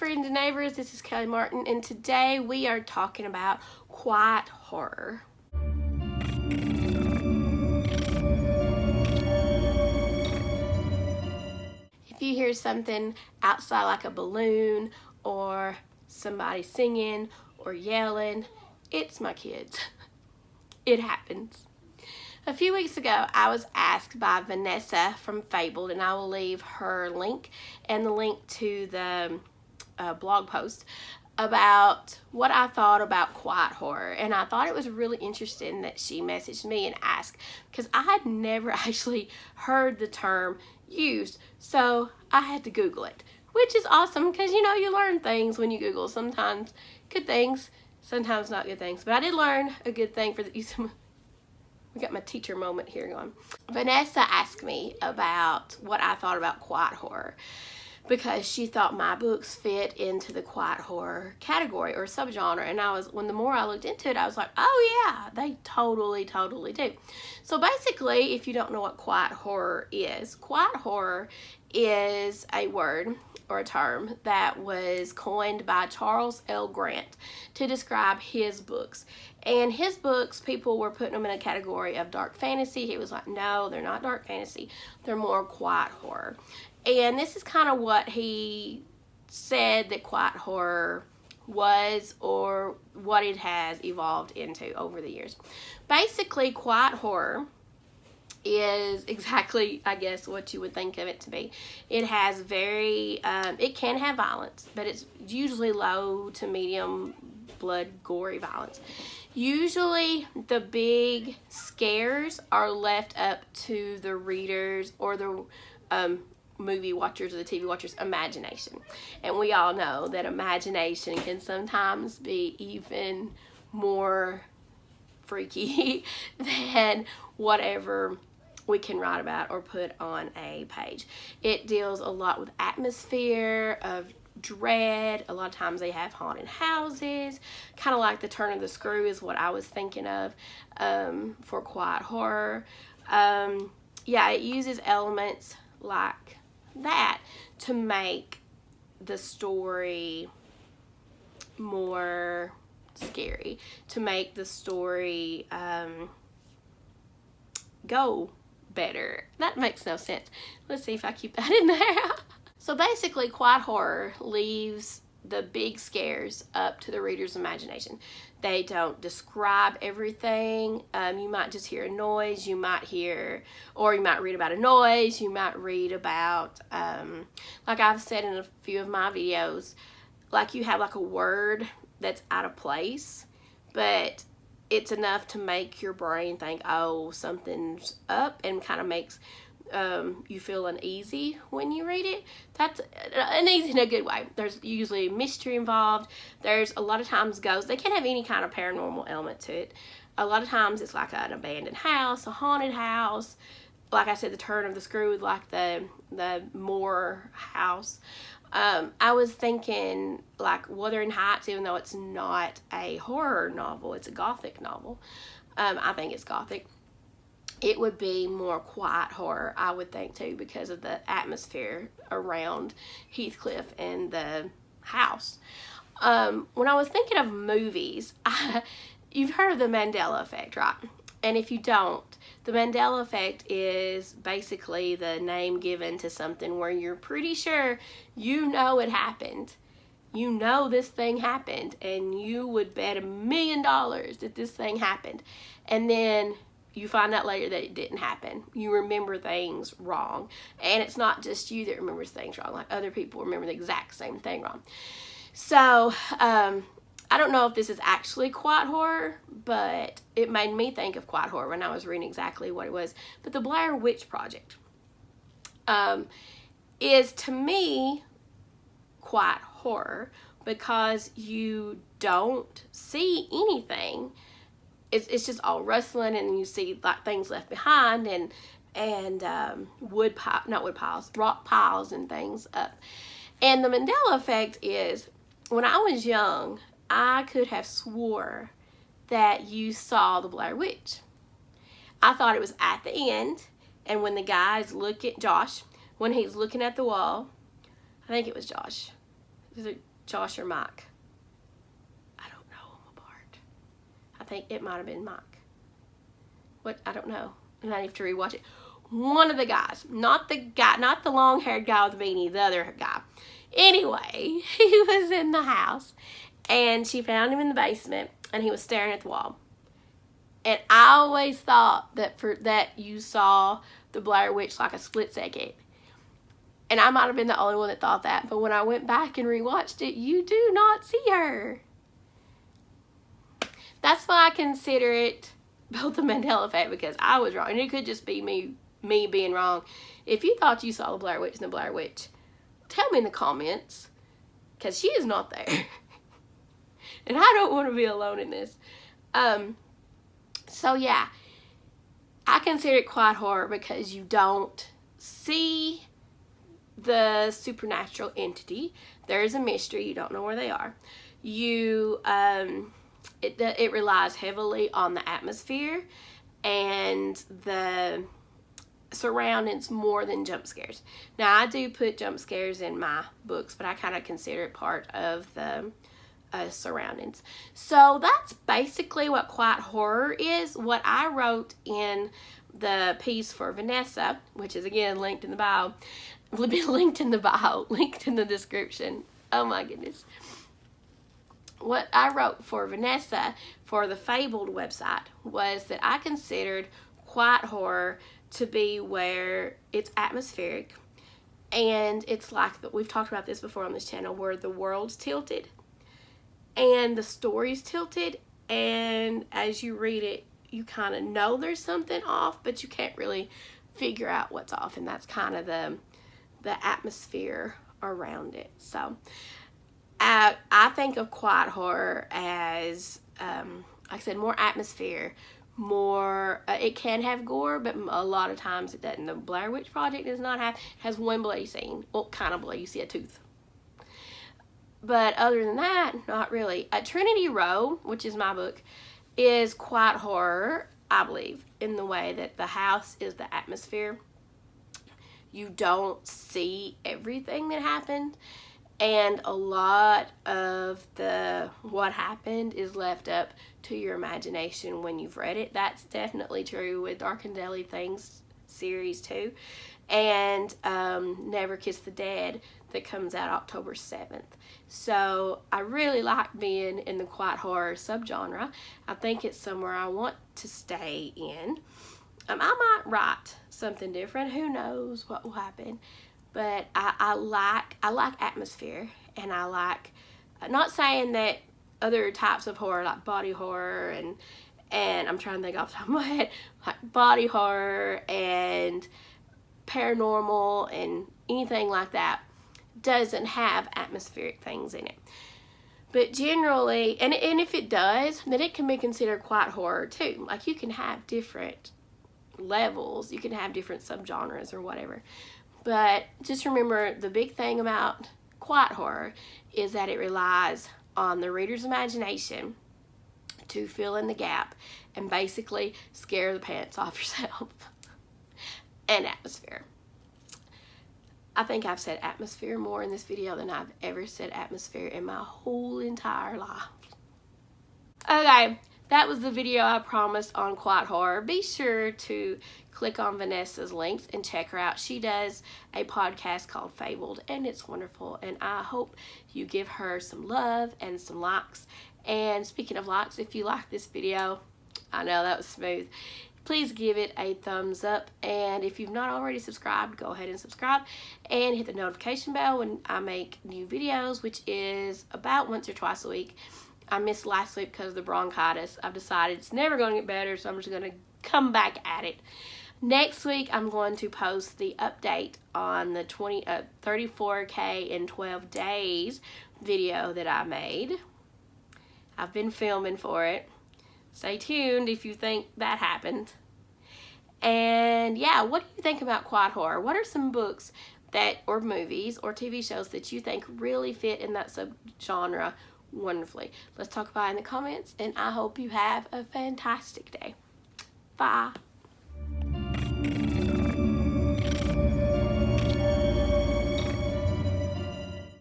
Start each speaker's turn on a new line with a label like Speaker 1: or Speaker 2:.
Speaker 1: friends and neighbors, this is Kelly Martin, and today we are talking about quiet horror. If you hear something outside like a balloon or somebody singing or yelling, it's my kids. It happens. A few weeks ago, I was asked by Vanessa from Fabled, and I will leave her link and the link to the blog post about what I thought about quiet horror. And I thought it was really interesting that she messaged me and asked, because I had never actually heard the term used, so I had to Google it, which is awesome because you learn things when you Google. Sometimes good things, sometimes not good things, but I did learn a good thing for the use of. We got my teacher moment here going. Vanessa asked me about what I thought about quiet horror because she thought my books fit into the quiet horror category or subgenre. And the more I looked into it, I was like, oh yeah, they totally do. So basically, if you don't know what quiet horror is a word or a term that was coined by Charles L. Grant to describe his books. And his books, people were putting them in a category of dark fantasy. He was like, no, they're not dark fantasy. They're more quiet horror. And this is kind of what he said that quiet horror was, or what it has evolved into over the years. Basically, quiet horror is exactly, I guess, what you would think of it to be. It has it can have violence, but it's usually low to medium blood, gory violence. Usually the big scares are left up to the readers or the movie watchers or the TV watchers' imagination. And we all know that imagination can sometimes be even more freaky than whatever we can write about or put on a page. It deals a lot with atmosphere of dread. A lot of times they have haunted houses, kind of like The Turn of the Screw is what I was thinking of for quiet horror. Yeah, it uses elements like that to make the story more scary, to make the story go better. That makes no sense. Let's see if I keep that in there. So basically, quiet horror leaves the big scares up to the reader's imagination. They don't describe everything. You might just hear a noise. You might read about a noise. You might read about, like I've said in a few of my videos, like you have like a word that's out of place, but it's enough to make your brain think, oh, something's up, and kind of makes you feel uneasy when you read it. That's uneasy in a good way. There's usually mystery involved. There's a lot of times ghosts. They can have any kind of paranormal element to it. A lot of times it's like an abandoned house, a haunted house. Like I said, The Turn of the Screw is like the Moore house. I was thinking like Wuthering Heights, even though it's not a horror novel, it's a gothic novel. I think it's gothic. It would be more quiet horror, I would think, too, because of the atmosphere around Heathcliff and the house. When I was thinking of movies, you've heard of the Mandela Effect, right? And if you don't, the Mandela Effect is basically the name given to something where you're pretty sure you know it happened. You know this thing happened, and you would bet $1 million that this thing happened. And then you find out later that it didn't happen. You remember things wrong. And it's not just you that remembers things wrong. Like other people remember the exact same thing wrong. So, I don't know if this is actually quiet horror, but it made me think of quiet horror when I was reading exactly what it was. But the Blair Witch Project is, to me, quiet horror because you don't see anything. It's just all rustling, and you see like things left behind and rock piles and things up. And the Mandela Effect is, when I was young, I could have swore that you saw the Blair Witch. I thought it was at the end, and when the guys look at Josh, when he's looking at the wall, I think it was Josh. Josh or Mike. I don't know them apart. I think it might have been Mike. What? I don't know. And I have to rewatch it. One of the guys, not the long-haired guy with the beanie, the other guy. Anyway, he was in the house, and she found him in the basement, and he was staring at the wall. And I always thought that you saw the Blair Witch like a split second. And I might have been the only one that thought that, but when I went back and rewatched it, you do not see her. That's why I consider it both the Mandela effect, because I was wrong. And it could just be me being wrong. If you thought you saw the Blair Witch and the Blair Witch, tell me in the comments, because she is not there. And I don't want to be alone in this. So yeah, I consider it quiet horror because you don't see the supernatural entity. There is a mystery. You don't know where they are. It relies heavily on the atmosphere and the surroundings more than jump scares. Now, I do put jump scares in my books, but I kind of consider it part of the surroundings. So that's basically what quiet horror is. What I wrote in the piece for Vanessa, which is again linked in the bio, will be linked in the description. Oh my goodness. What I wrote for Vanessa for the Fabled website was that I considered quiet horror to be where it's atmospheric, and it's like we've talked about this before on this channel, where the world's tilted and the story's tilted, and as you read it, you kind of know there's something off, but you can't really figure out what's off, and that's kind of the atmosphere around it. So I think of quiet horror as, like I said, more atmosphere, more, it can have gore, but a lot of times it doesn't. The Blair Witch Project does not have, has one bloody scene. Well, kind of bloody, you see a tooth. But other than that, not really. Trinity Row, which is my book, is quiet horror, I believe, in the way that the house is the atmosphere. You don't see everything that happened, and a lot of what happened is left up to your imagination when you've read it. That's definitely true with Dark and Deadly Things series too, and Never Kiss the Dead that comes out October 7th. So I really like being in the quiet horror subgenre. I think it's somewhere I want to stay in. I might write something different. Who knows what will happen? But I like atmosphere, and I like, not saying that other types of horror like body horror and I'm trying to think off the top of my head, like body horror and paranormal and anything like that doesn't have atmospheric things in it. But generally, and if it does, then it can be considered quiet horror too. Like, you can have different levels, you can have different subgenres or whatever. But just remember, the big thing about quiet horror is that it relies on the reader's imagination to fill in the gap and basically scare the pants off yourself. And atmosphere. I think I've said atmosphere more in this video than I've ever said atmosphere in my whole entire life. Okay, that was the video I promised on quiet horror. Be sure to click on Vanessa's links and check her out. She does a podcast called Fabled, and it's wonderful, and I hope you give her some love and some likes. And speaking of likes, if you like this video, I know that was smooth, please give it a thumbs up, and if you've not already subscribed, go ahead and subscribe and hit the notification bell when I make new videos, which is about once or twice a week. I missed last week because of the bronchitis. I've decided it's never going to get better, so I'm just going to come back at it. Next week, I'm going to post the update on the 34K in 12 days video that I made. I've been filming for it. Stay tuned if you think that happened. And yeah, what do you think about quiet horror? What are some books that, or movies, or TV shows that you think really fit in that subgenre wonderfully? Let's talk about it in the comments, and I hope you have a fantastic day. Bye.